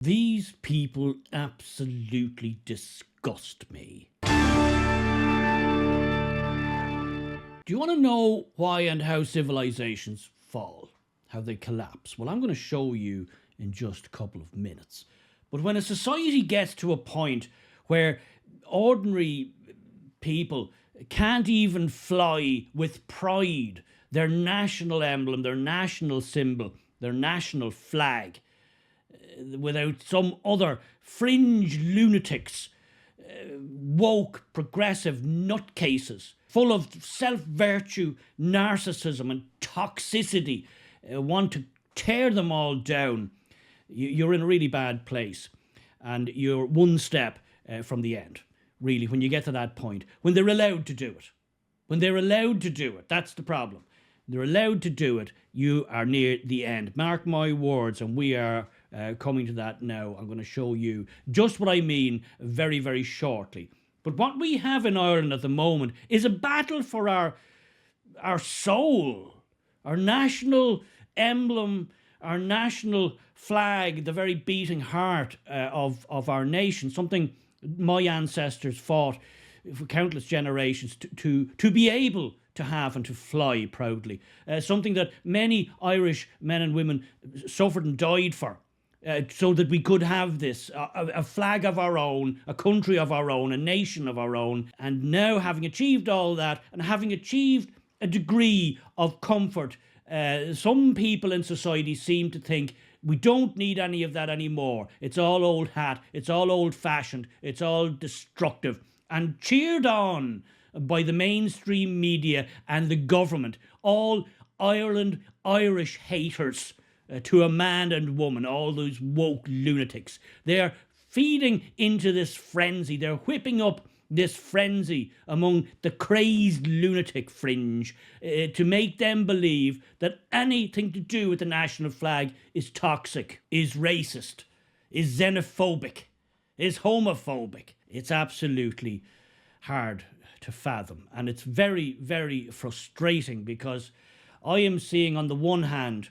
These people absolutely disgust me. Do you want to know why and how civilizations fall? How they collapse? Well, I'm going to show you in just a couple of minutes. But when a society gets to a point where ordinary people can't even fly with pride their national emblem, their national symbol, their national flag, without some other fringe lunatics, woke, progressive nutcases, full of self-virtue, narcissism and toxicity, want to tear them all down, you're in a really bad place. And you're one step from the end, really, when you get to that point. When they're allowed to do it. When they're allowed to do it, that's the problem. They're allowed to do it, you are near the end. Mark my words, and we are coming to that now. I'm going to show you just what I mean very, very shortly. But what we have in Ireland at the moment is a battle for our soul, our national emblem, our national flag, the very beating heart of our nation, something my ancestors fought for countless generations to be able to have and to fly proudly. Something that many Irish men and women suffered and died for, so that we could have this, a flag of our own, a country of our own, a nation of our own. And now, having achieved all that, and having achieved a degree of comfort, some people in society seem to think we don't need any of that anymore. It's all old hat, it's all old-fashioned, it's all destructive. And cheered on by the mainstream media and the government, all Ireland Irish haters, to a man and woman, all those woke lunatics. They're feeding into this frenzy. They're whipping up this frenzy among the crazed lunatic fringe to make them believe that anything to do with the national flag is toxic, is racist, is xenophobic, is homophobic. It's absolutely hard to fathom, and it's very, very frustrating, because I am seeing, on the one hand,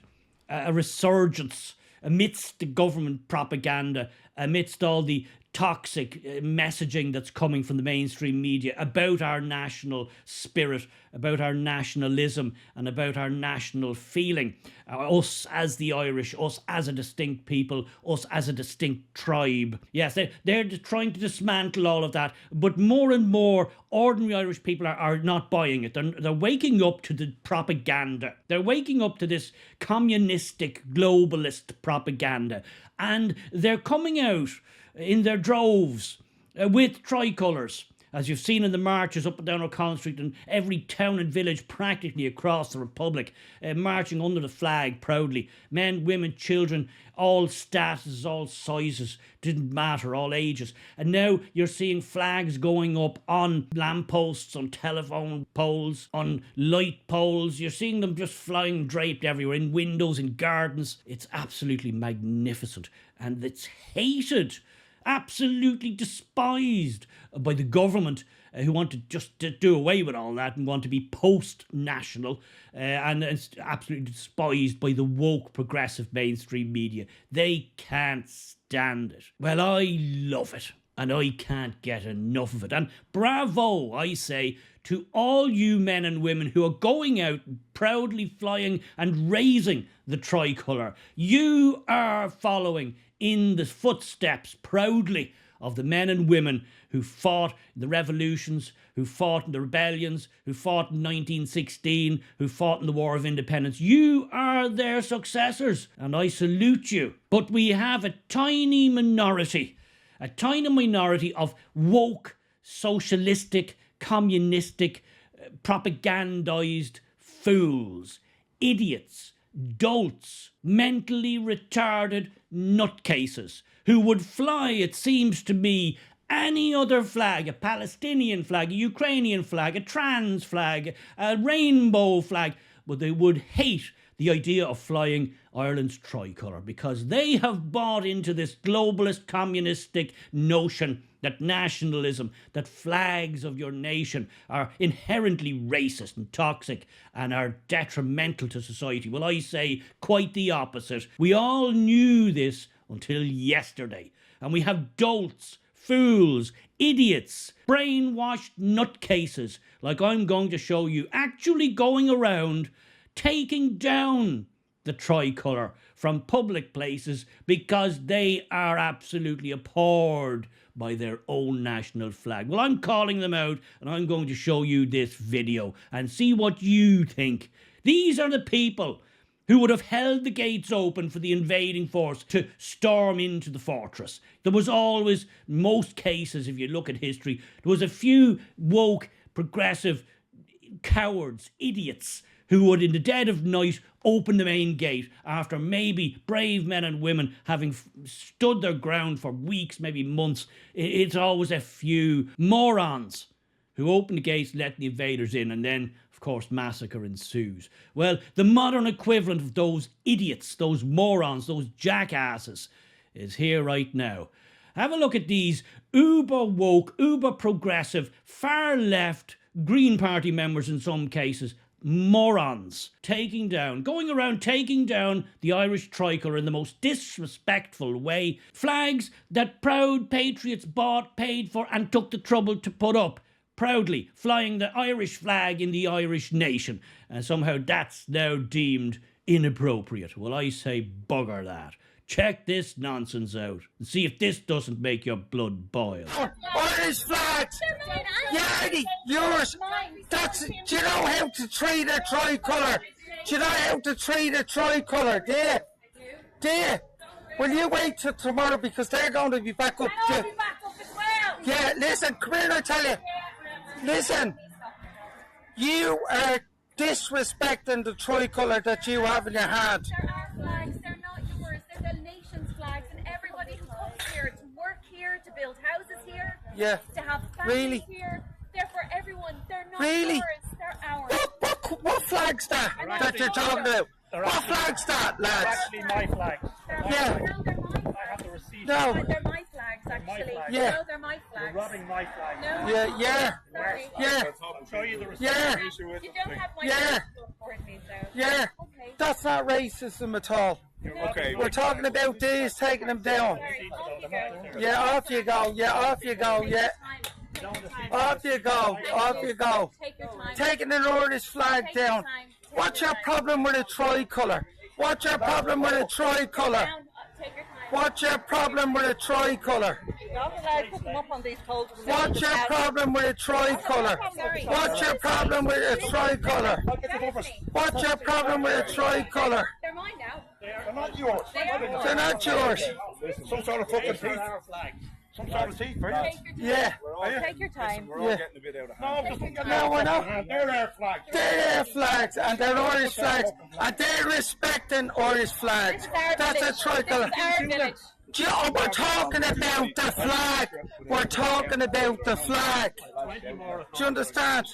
a resurgence amidst the government propaganda, amidst all the toxic messaging that's coming from the mainstream media about our national spirit, about our nationalism, and about our national feeling. Us as the Irish, us as a distinct people, us as a distinct tribe. Yes, they're trying to dismantle all of that, but more and more ordinary Irish people are not buying it. They're waking up to the propaganda. They're waking up to this communistic, globalist propaganda, and they're coming out in their droves with tricolours, as you've seen in the marches up and down O'Connell Street and every town and village practically across the Republic, marching under the flag proudly. Men, women, children, all statuses, all sizes, didn't matter, all ages. And now you're seeing flags going up on lampposts, on telephone poles, on light poles. You're seeing them just flying draped everywhere, in windows, in gardens. It's absolutely magnificent, and it's hated, absolutely despised by the government, who want to just do away with all that and want to be post-national, and it's absolutely despised by the woke progressive mainstream media. They can't stand it. Well, I love it, and I can't get enough of it. And bravo, I say, to all you men and women who are going out proudly flying and raising the tricolour. You are following in the footsteps proudly of the men and women who fought in the revolutions, who fought in the rebellions, who fought in 1916, who fought in the War of Independence. You are their successors, and I salute you. But we have a tiny minority of woke, socialistic, communistic, propagandized fools, idiots, dolts, mentally retarded nutcases, who would fly, it seems to me, any other flag, a Palestinian flag, a Ukrainian flag, a trans flag, a rainbow flag, but they would hate the idea of flying Ireland's tricolour, because they have bought into this globalist communistic notion that nationalism, that flags of your nation are inherently racist and toxic and are detrimental to society. Well, I say quite the opposite. We all knew this until yesterday. And we have dolts, fools, idiots, brainwashed nutcases, like I'm going to show you, actually going around taking down the tricolour from public places because they are absolutely abhorred by their own national flag. Well, I'm calling them out, and I'm going to show you this video and see what you think. These are the people who would have held the gates open for the invading force to storm into the fortress. There was always, most cases, if you look at history, there was a few woke, progressive, cowards, idiots, who would, in the dead of night, open the main gate after maybe brave men and women having stood their ground for weeks, maybe months. It's always a few morons who open the gates, let the invaders in, and then, of course, massacre ensues. Well, the modern equivalent of those idiots, those morons, those jackasses, is here right now. Have a look at these uber woke, uber progressive, far left, Green Party members in some cases, morons, going around taking down the Irish tricolour in the most disrespectful way. Flags that proud patriots bought, paid for, and took the trouble to put up. Proudly flying the Irish flag in the Irish nation. And somehow that's now deemed inappropriate. Well, I say bugger that. Check this nonsense out and see if this doesn't make your blood boil. Irish flags! Yeah, Eddie, yours! That's, do you know how to treat a tricolour? Do you know how to treat a tricolour? There. Will you wait till tomorrow because they're going to be back up to... Yeah, listen, come here and I tell you. Listen, you are disrespecting the tricolour that you have in your hand. They're our flags, they're not yours, they're the nation's flags, and everybody who comes here to work here, to build houses here, to have families here, they're for everyone, they're not yours, they're ours. What flag's that you're talking about? What flag's that, lads? Actually my flag. I have the receipt. No. They're my flags, actually. Yeah. No, they're my flags. You're robbing my flag. No. Yeah. I'll show you the receipt. Yeah. You don't have my Yeah. flag to afford me, so. Yeah. Okay. That's not racism at all. Okay. We're talking about these taking them down. Sorry, off you go. Yeah, off you go. Yeah, off you go. Yeah. Off you go. Off you go. Take your time. Taking an Irish flag Take your down. time. Take What's your your time. problem with a tricolour? What's your problem with a tricolour? Down. Take your time. What's your problem with a tricolour? You're not allowed to put them up on these poles. What's your problem with a tricolour? What's your problem with a tricolour? What's your problem with a tricolour? They're mine now. They're not yours. They're not yours. Some sort of fucking thief. Some sort of thief, right? Take your time. Yeah. Take your time. We're all getting a bit out of hand. No, we're not. They're our flags. They're their flags and they're Irish flags and they're respecting Irish flags. That's a tricolour. This is our village. We're talking about the flag. We're talking about the flag. Do you understand?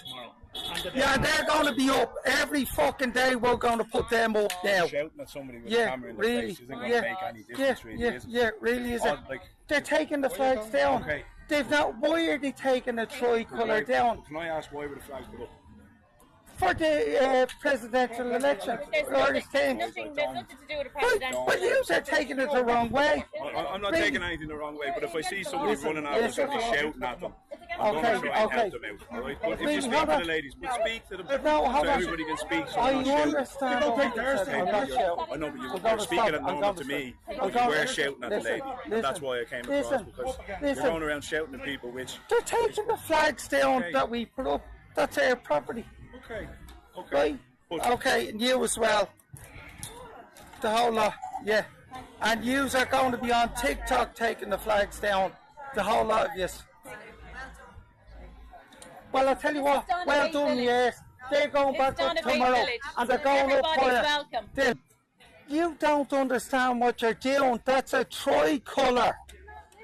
Yeah, they're going to be up every fucking day. We're going to put them up now. Shouting at somebody with a Yeah, camera in the really. face isn't going to Yeah, make any yeah, difference, really, is it? yeah, really is it? Like, They're taking the flags down. Okay. They've not. Why are they taking the tricolour down? Can I ask why were the flags put up? For the presidential election. There's Irish nothing, team. there's nothing to do with the Well, presidential. well, you are taking it the wrong way. I'm not Really? taking anything the wrong way, but if I see somebody running after somebody shouting at them, I'm going to try and help them out, alright? But if you speak to the ladies, but speak to them No, how so about- everybody can speak so I I'm not shouting. understand. I'm not shouting. I know, but I'm you're gonna speaking stop. at normal to me, but you were shouting at the lady. And that's why I came across, Listen, because you're listen. going around shouting at people, which... They're taking the flags down Okay. that we put up. That's our property, Okay, right? But- Okay, and you as well. The whole lot, yeah. And yous are going to be on TikTok taking the flags down. The whole lot of yous. Well, I'll tell you what, Donna well Bay done, Village. yes. They're going It's back up Donna Bay tomorrow. Village. And they're going up Everybody's for welcome. it. You don't understand what you're doing. That's a tricolour.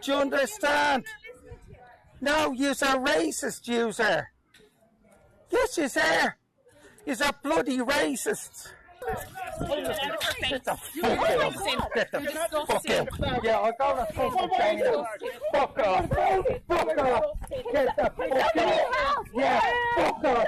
Do you understand? No, yous are racist, yous are. Yes, yous are. Yous are bloody racists. Get the fuck out. Get the fuck out. Yeah, I'm gonna fucking tell you. Fuck off. Fuck off. Get the fuck out. Yeah, fuck off.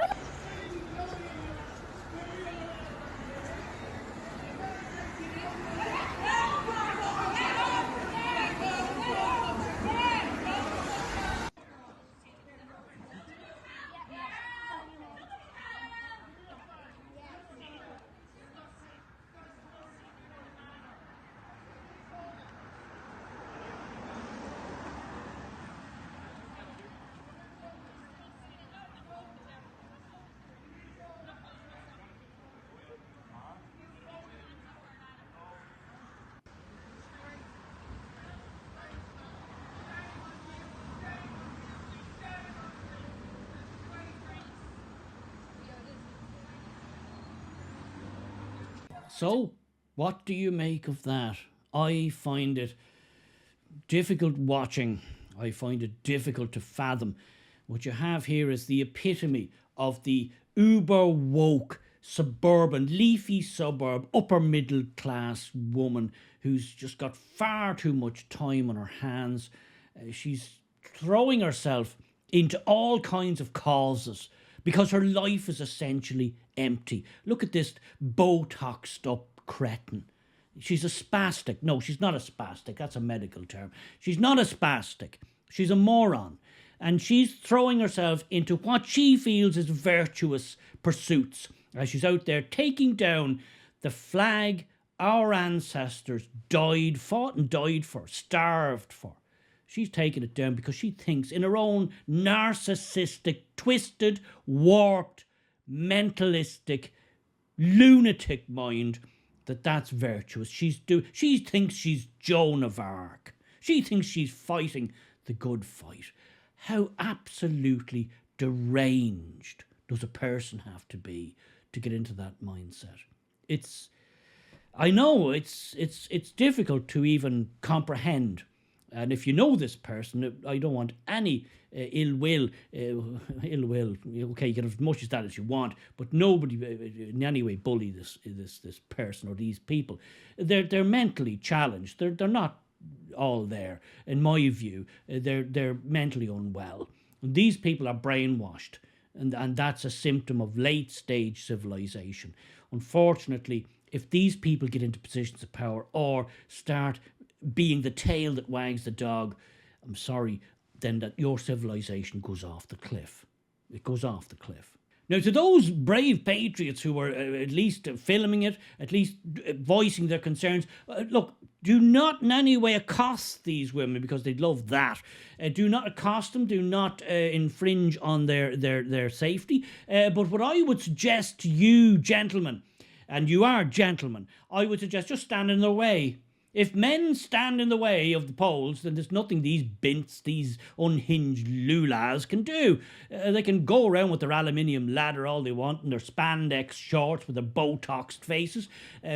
So, what do you make of that? I find it difficult watching. I find it difficult to fathom. What you have here is the epitome of the uber woke suburban, leafy suburb, upper middle class woman who's just got far too much time on her hands. She's throwing herself into all kinds of causes because her life is essentially empty. Look at this Botoxed up cretin. She's a spastic. No, she's not a spastic. That's a medical term. She's not a spastic. She's a moron. And she's throwing herself into what she feels is virtuous pursuits as she's out there taking down the flag our ancestors died, fought and died for, starved for. She's taking it down because she thinks in her own narcissistic, twisted, warped, mentalistic, lunatic mind that that's virtuous. She thinks she's Joan of Arc. She thinks she's fighting the good fight. How absolutely deranged does a person have to be to get into that mindset? I know it's difficult to even comprehend. And if you know this person, I don't want any ill will. Okay, you can have as much as that as you want, but nobody in any way bully this person or these people. They're mentally challenged. They're not all there, in my view. They're mentally unwell. And these people are brainwashed, and that's a symptom of late stage civilization. Unfortunately, if these people get into positions of power or start being the tail that wags the dog, I'm sorry, then that your civilization goes off the cliff. It goes off the cliff. Now, to those brave patriots who are at least filming it, at least voicing their concerns, look, do not in any way accost these women because they'd love that. Do not accost them. Do not infringe on their safety. But what I would suggest to you, gentlemen, and you are gentlemen, I would suggest just stand in their way. If men stand in the way of the poles, then there's nothing these bints, these unhinged lulas can do. They can go around with their aluminium ladder all they want and their spandex shorts with their Botoxed faces,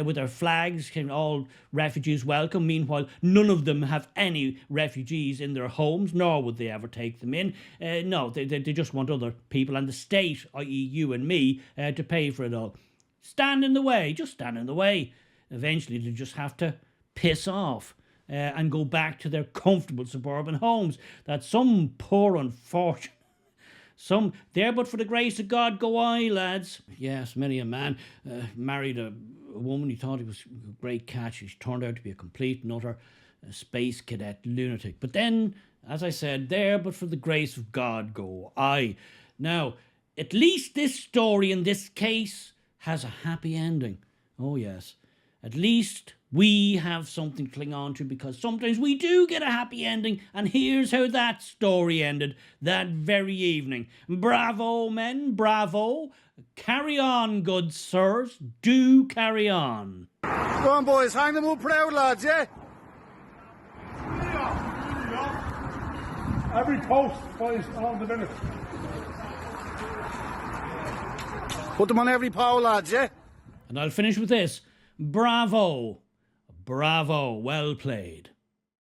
with their flags, all refugees welcome. Meanwhile, none of them have any refugees in their homes, nor would they ever take them in. No, they just want other people and the state, i.e. you and me, to pay for it all. Stand in the way, just stand in the way. Eventually they'll just have to piss off and go back to their comfortable suburban homes that some poor unfortunate, some there but for the grace of God go I, lads. Yes, many a man married a woman he thought he was a great catch. She turned out to be a complete and utter space cadet lunatic. But then, as I said, there but for the grace of God go I. Now, at least this story in this case has a happy ending. Oh yes, at least we have something to cling on to, because sometimes we do get a happy ending, and here's how that story ended that very evening. Bravo, men, bravo. Carry on, good sirs. Do carry on. Go on, boys, hang them up proud, lads, yeah? Every post, boys, on the minute. Put them on every pole, lads, yeah? And I'll finish with this. Bravo. Bravo. Well played.